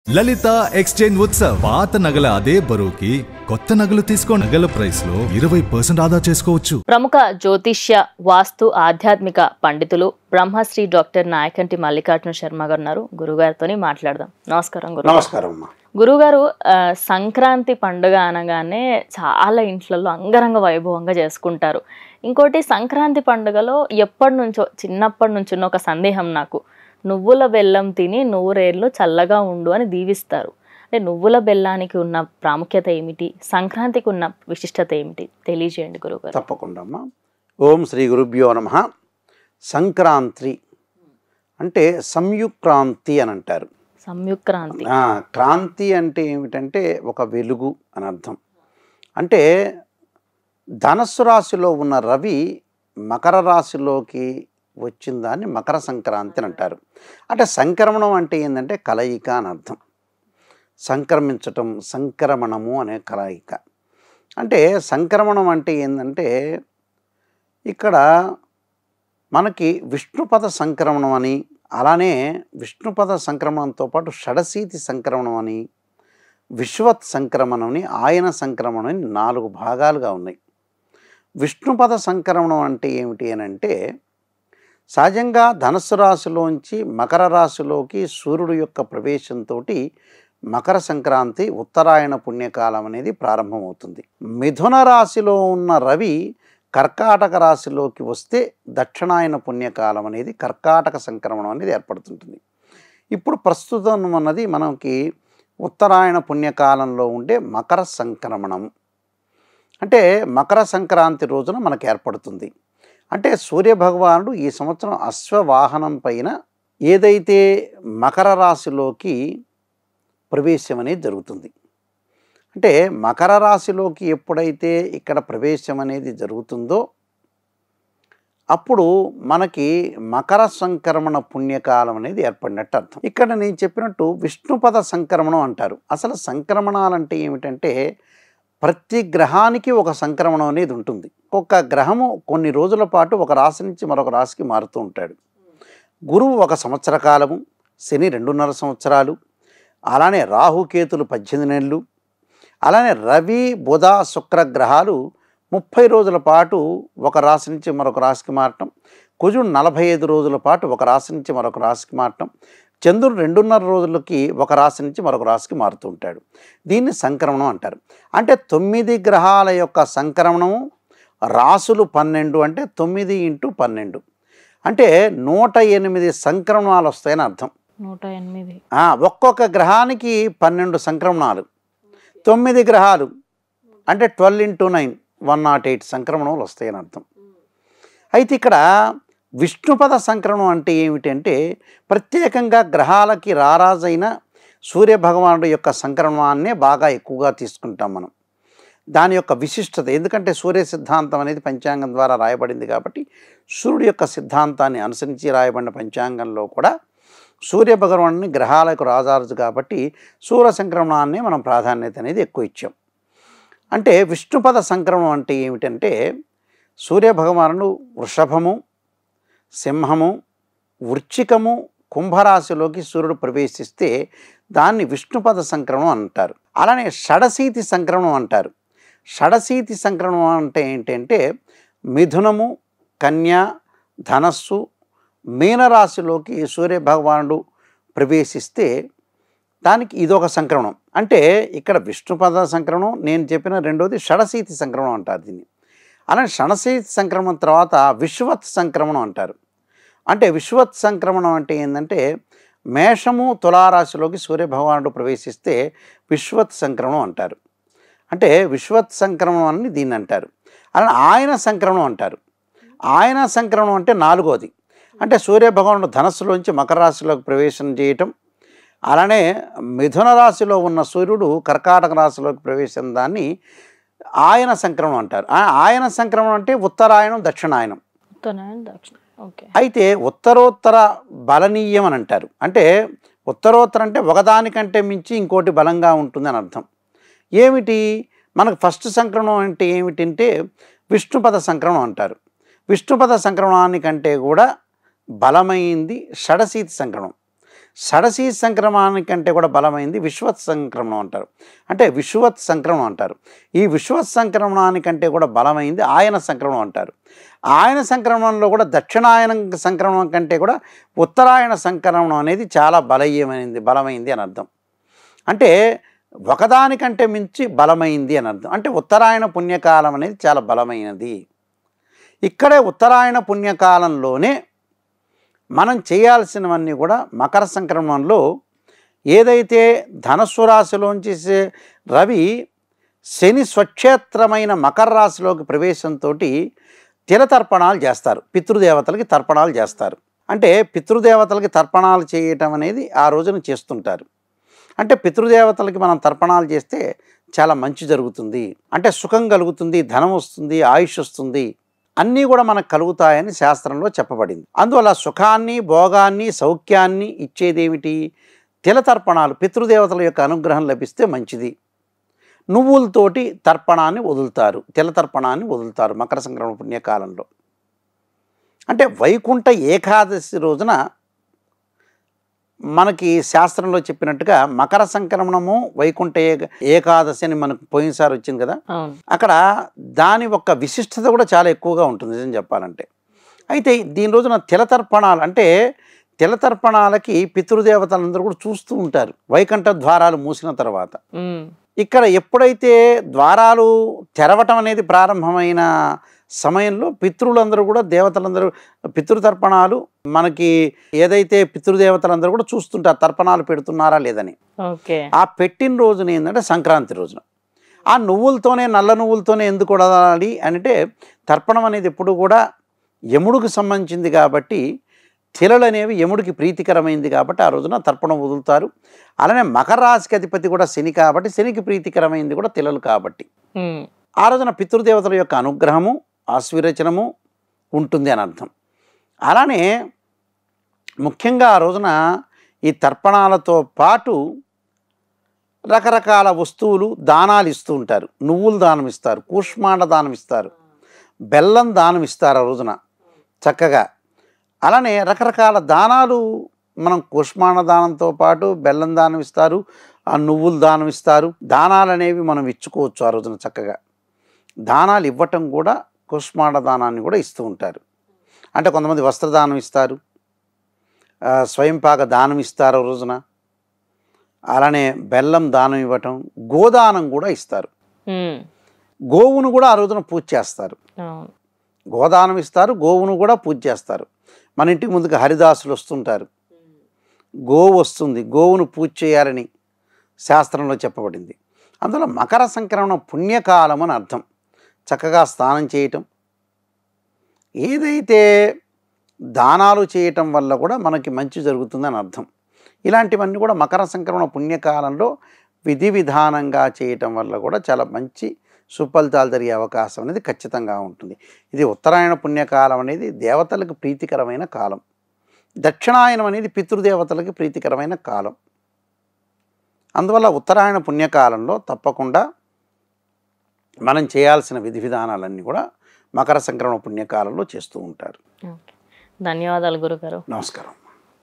లలిత exchange Utsav పాత నగల అదే బరువుకి కొత్త నగలు తీసుకో నగల ప్రైస్ లో 20% ఆదా చేసుకోవచ్చు. ప్రముఖ జ్యోతిష్య వాస్తు ఆధ్యాత్మిక పండితులు బ్రహ్మశ్రీ డాక్టర్ నాయకంటి మల్లికార్జున శర్మ గారు ఉన్నారు. గురుగారితో మాట్లాడదాం. నమస్కారం గురు. నమస్కారం. గురుగారు, సంక్రాంతి పండుగ అనగానే చాలా ఇంట్లలో అంగరంగ వైభవంగా చేసుకుంటారు. ఇంకోటి సంక్రాంతి పండుగలో చిన్నప్పటి నుంచి ఒక సందేహం నాకు, నువ్వుల బెల్లం తిని నూరేళ్ళు చల్లగా ఉండు అని దీవిస్తారు. అంటే నువ్వుల బెల్లానికి ఉన్న ప్రాముఖ్యత ఏమిటి, సంక్రాంతికి ఉన్న విశిష్టత ఏమిటి తెలియజేయండి గురుగారు. తప్పకుండా అమ్మా. ఓం శ్రీ గురుభ్యో నమః. సంక్రాంతి అంటే సంయుక్రాంతి అని అంటారు. సంయుక్రాంతి, క్రాంతి అంటే ఏమిటంటే ఒక వెలుగు అని అర్థం. అంటే ధనస్సు రాశిలో ఉన్న రవి మకర రాశిలోకి వచ్చిన దాన్ని మకర సంక్రాంతి అని అంటారు. అంటే సంక్రమణం అంటే ఏంటంటే కలయిక అని అర్థం. సంక్రమించటం, సంక్రమణము అనే కలయిక. అంటే సంక్రమణం అంటే ఏంటంటే ఇక్కడ మనకి విష్ణుపద సంక్రమణం అని, అలానే విష్ణుపద సంక్రమణంతో పాటు షడశీతి సంక్రమణం అని, విశ్వత్ సంక్రమణం అని, ఆయన సంక్రమణం అని 4 భాగాలుగా ఉన్నాయి. విష్ణుపద సంక్రమణం అంటే ఏమిటి అని అంటే సహజంగా ధనుస్సు రాశిలోంచి మకర రాశిలోకి సూర్యుడు యొక్క ప్రవేశంతో మకర సంక్రాంతి ఉత్తరాయణ పుణ్యకాలం అనేది ప్రారంభమవుతుంది. మిథున రాశిలో ఉన్న రవి కర్కాటక రాశిలోకి వస్తే దక్షిణాయన పుణ్యకాలం అనేది కర్కాటక సంక్రమణం అనేది ఏర్పడుతుంటుంది. ఇప్పుడు ప్రస్తుతం అన్నది మనకి ఉత్తరాయణ పుణ్యకాలంలో ఉండే మకర సంక్రమణం. అంటే మకర సంక్రాంతి రోజున మనకు ఏర్పడుతుంది. అంటే సూర్యభగవానుడు ఈ సంవత్సరం అశ్వవాహనం పైన ఏదైతే మకర రాశిలోకి ప్రవేశం అనేది జరుగుతుంది. అంటే మకర రాశిలోకి ఎప్పుడైతే ఇక్కడ ప్రవేశం అనేది జరుగుతుందో అప్పుడు మనకి మకర సంక్రమణ పుణ్యకాలం అనేది ఏర్పడినట్టు అర్థం. ఇక్కడ నేను చెప్పినట్టు విష్ణుపద సంక్రమణం అంటారు. అసలు సంక్రమణాలంటే ఏమిటంటే ప్రతి గ్రహానికి ఒక సంక్రమణం అనేది ఉంటుంది. ఒక్క గ్రహము కొన్ని రోజుల పాటు ఒక రాశి నుంచి మరొక రాశికి మారుతూ ఉంటాడు. గురువు 1 సంవత్సర కాలము, శని 2.5 సంవత్సరాలు, అలానే రాహుకేతులు 18 నెలలు, అలానే రవి బుధ శుక్ర గ్రహాలు 30 రోజుల పాటు ఒక రాశి నుంచి మరొక రాశికి మారటం, కుజుడు 45 రోజుల పాటు ఒక రాశి నుంచి మరొక రాశికి మారటం, చంద్రుడు 2.5 రోజులకి ఒక రాశి నుంచి మరొక రాశికి మారుతూ ఉంటాడు. దీన్ని సంక్రమణం అంటారు. అంటే 9 గ్రహాల యొక్క సంక్రమణము, రాసులు 12 అంటే 9 × 12 అంటే 108 సంక్రమణాలు వస్తాయని అర్థం. 108. ఒక్కొక్క గ్రహానికి 12 సంక్రమణాలు, 9 గ్రహాలు అంటే 12 × 9 108 సంక్రమణాలు వస్తాయని అర్థం. అయితే ఇక్కడ విష్ణుపద సంక్రమణం అంటే ఏమిటంటే ప్రత్యేకంగా గ్రహాలకి రారాజైన సూర్యభగవానుడు యొక్క సంక్రమణాన్నే బాగా ఎక్కువగా తీసుకుంటాం మనం. దాని యొక్క విశిష్టత, ఎందుకంటే సూర్య సిద్ధాంతం అనేది పంచాంగం ద్వారా రాయబడింది కాబట్టి సూర్యుడి యొక్క సిద్ధాంతాన్ని అనుసరించి రాయబడిన పంచాంగంలో కూడా సూర్యభగవానుడిని గ్రహాలకు రాజారు కాబట్టి సూర్య సంక్రమణాన్ని మనం ప్రాధాన్యత అనేది ఎక్కువ ఇచ్చాం. అంటే విష్ణుపద సంక్రమణం అంటే ఏమిటంటే సూర్యభగవానుడు వృషభము, సింహము, వృశ్చికము, కుంభరాశిలోకి సూర్యుడు ప్రవేశిస్తే దాన్ని విష్ణుపద సంక్రమణం అంటారు. అలానే షడశీతి సంక్రమణం అంటారు. షడశీతి సంక్రమణం అంటే ఏంటంటే మిథునము, కన్య, ధనస్సు, మీనరాశిలోకి సూర్యభగవానుడు ప్రవేశిస్తే దానికి ఇదొక సంక్రమణం. అంటే ఇక్కడ విష్ణుపద సంక్రమణం నేను చెప్పిన రెండోది షడశీతి సంక్రమణం అంటారు దీన్ని. అలానే షడశీతి సంక్రమణం తర్వాత విశ్వత్ సంక్రమణం అంటారు. అంటే విశ్వత్ సంక్రమణం అంటే ఏంటంటే మేషము, తులారాశిలోకి సూర్యభగవానుడు ప్రవేశిస్తే విశ్వత్ సంక్రమణం అంటారు. అంటే విశ్వత్ సంక్రమణం అని దీన్ని అంటారు. అలానే ఆయన సంక్రమణం అంటారు. ఆయన సంక్రమణం అంటే 4వది. అంటే సూర్యభగవానుడు ధనస్సులోంచి మకర రాశిలోకి ప్రవేశం చేయటం, అలానే మిథున రాశిలో ఉన్న సూర్యుడు కర్కాటక రాశిలోకి ప్రవేశం దాన్ని ఆయన సంక్రమణం అంటారు. ఆయన సంక్రమణం అంటే ఉత్తరాయణం, దక్షిణాయనం. అయితే ఉత్తరోత్తర బలనీయం అని అంటారు. అంటే ఉత్తరోత్తర అంటే ఒకదానికంటే మించి ఇంకోటి బలంగా ఉంటుందని అర్థం. ఏమిటి మనకు ఫస్ట్ సంక్రమణం అంటే ఏమిటంటే విష్ణుపద సంక్రమణం అంటారు. విష్ణుపద సంక్రమణానికంటే కూడా బలమైంది షడశీతి సంక్రమణం. షడసీ సంక్రమణానికంటే కూడా బలమైంది విశ్వత్ సంక్రమణం అంటారు. అంటే విశ్వత్ సంక్రమణం అంటారు. ఈ విశ్వత్ సంక్రమణానికంటే కూడా బలమైంది ఆయన సంక్రమణం అంటారు. ఆయన సంక్రమణంలో కూడా దక్షిణాయన సంక్రమణం కంటే కూడా ఉత్తరాయణ సంక్రమణం అనేది చాలా బలమైంది అని అర్థం. అంటే ఒకదానికంటే మించి బలమైంది అని అర్థం. అంటే ఉత్తరాయణ పుణ్యకాలం అనేది చాలా బలమైనది. ఇక్కడే ఉత్తరాయణ పుణ్యకాలంలోనే మనం చేయాల్సినవన్నీ కూడా మకర సంక్రమణంలో ఏదైతే ధనస్సు రాశిలోంచి రవి శని స్వక్షేత్రమైన మకర రాశిలోకి ప్రవేశంతో తిలతర్పణాలు చేస్తారు. పితృదేవతలకి తర్పణాలు చేస్తారు. అంటే పితృదేవతలకి తర్పణాలు చేయటం అనేది ఆ రోజున చేస్తుంటారు. అంటే పితృదేవతలకి మనం తర్పణాలు చేస్తే చాలా మంచి జరుగుతుంది, అంటే సుఖం కలుగుతుంది, ధనం వస్తుంది, ఆయుష్ వస్తుంది, అన్నీ కూడా మనకు కలుగుతాయని శాస్త్రంలో చెప్పబడింది. అందువల్ల సుఖాన్ని, భోగాన్ని, సౌఖ్యాన్ని ఇచ్చేదేమిటి? తిలతర్పణాలు. పితృదేవతల యొక్క అనుగ్రహం లభిస్తే మంచిది. నువ్వులతోటి తర్పణాన్ని వదులుతారు, తిలతర్పణాన్ని వదులుతారు మకర సంక్రమణ పుణ్యకాలంలో. అంటే వైకుంఠ ఏకాదశి రోజున మనకి శాస్త్రంలో చెప్పినట్టుగా మకర సంక్రమణము వైకుంఠ ఏకాదశి అని మనకు పోయినసారి వచ్చింది కదా, అక్కడ దాని యొక్క విశిష్టత కూడా చాలా ఎక్కువగా ఉంటుంది నిజం చెప్పాలంటే. అయితే దీని రోజున తిలతర్పణాలు అంటే తిలతర్పణాలకి పితృదేవతలందరూ కూడా చూస్తూ ఉంటారు వైకుంఠ ద్వారాలు మూసిన తర్వాత. ఇక్కడ ఎప్పుడైతే ద్వారాలు తెరవటం అనేది ప్రారంభమైన సమయంలో పితృలందరూ కూడా దేవతలందరూ పితృతర్పణాలు మనకి ఏదైతే పితృదేవతలందరూ కూడా చూస్తుంటారు తర్పణాలు పెడుతున్నారా లేదని. ఆ పెట్టిన రోజున ఏంటంటే సంక్రాంతి రోజున ఆ నువ్వులతోనే నల్ల నువ్వులతోనే ఎందుకు వదలాలి అంటే తర్పణం అనేది ఎప్పుడు కూడా యముడికి సంబంధించింది కాబట్టి తిలలు అనేవి యముడికి ప్రీతికరమైంది కాబట్టి ఆ రోజున తర్పణం వదులుతారు. అలానే మకర రాశికి అధిపతి కూడా శని కాబట్టి శనికి ప్రీతికరమైంది కూడా తిలలు కాబట్టి ఆ రోజున పితృదేవతల యొక్క అనుగ్రహము ఆశీర్వచనము ఉంటుంది అని అర్థం. అలానే ముఖ్యంగా ఆ రోజున ఈ తర్పణాలతో పాటు రకరకాల వస్తువులు దానాలు ఇస్తూ ఉంటారు. నువ్వులు దానం ఇస్తారు, కూష్మాండ దానం ఇస్తారు, బెల్లం దానం ఇస్తారు ఆ రోజున చక్కగా. అలానే రకరకాల దానాలు మనం కూష్మాండ దానంతో పాటు బెల్లం దానం ఇస్తారు, ఆ నువ్వులు దానం ఇస్తారు. దానాలు అనేవి మనం ఇచ్చుకోవచ్చు ఆ రోజున చక్కగా. దానాలు ఇవ్వటం కూడా కూష్మాండ దానాన్ని కూడా ఇస్తూ ఉంటారు. అంటే కొంతమంది వస్త్రదానం ఇస్తారు, స్వయంపాక దానం ఇస్తారు ఆ రోజున. అలానే బెల్లం దానం ఇవ్వటం, గోదానం కూడా ఇస్తారు. గోవును కూడా ఆ రోజున పూజ చేస్తారు. గోదానం ఇస్తారు, గోవును కూడా పూజ చేస్తారు. మన ఇంటికి ముందుకు హరిదాసులు వస్తుంటారు, గోవు వస్తుంది, గోవును పూజ చేయాలని శాస్త్రంలో చెప్పబడింది. అందువల్ల మకర సంక్రమణ పుణ్యకాలం అని అర్థం. చక్కగా స్నానం చేయటం, ఏదైతే దానాలు చేయటం వల్ల కూడా మనకి మంచి జరుగుతుందని అర్థం. ఇలాంటివన్నీ కూడా మకర సంక్రమణ పుణ్యకాలంలో విధి విధానంగా చేయటం వల్ల కూడా చాలా మంచి సుఫలితాలు జరిగే అవకాశం అనేది ఖచ్చితంగా ఉంటుంది. ఇది ఉత్తరాయణ పుణ్యకాలం అనేది దేవతలకు ప్రీతికరమైన కాలం. దక్షిణాయనం అనేది పితృదేవతలకు ప్రీతికరమైన కాలం. అందువల్ల ఉత్తరాయణ పుణ్యకాలంలో తప్పకుండా మనం చేయాల్సిన విధి విధానాలన్నీ కూడా మకర సంక్రమణ పుణ్యకాలంలో చేస్తూ ఉంటారు. ధన్యవాదాలు గురుగారు. నమస్కారం.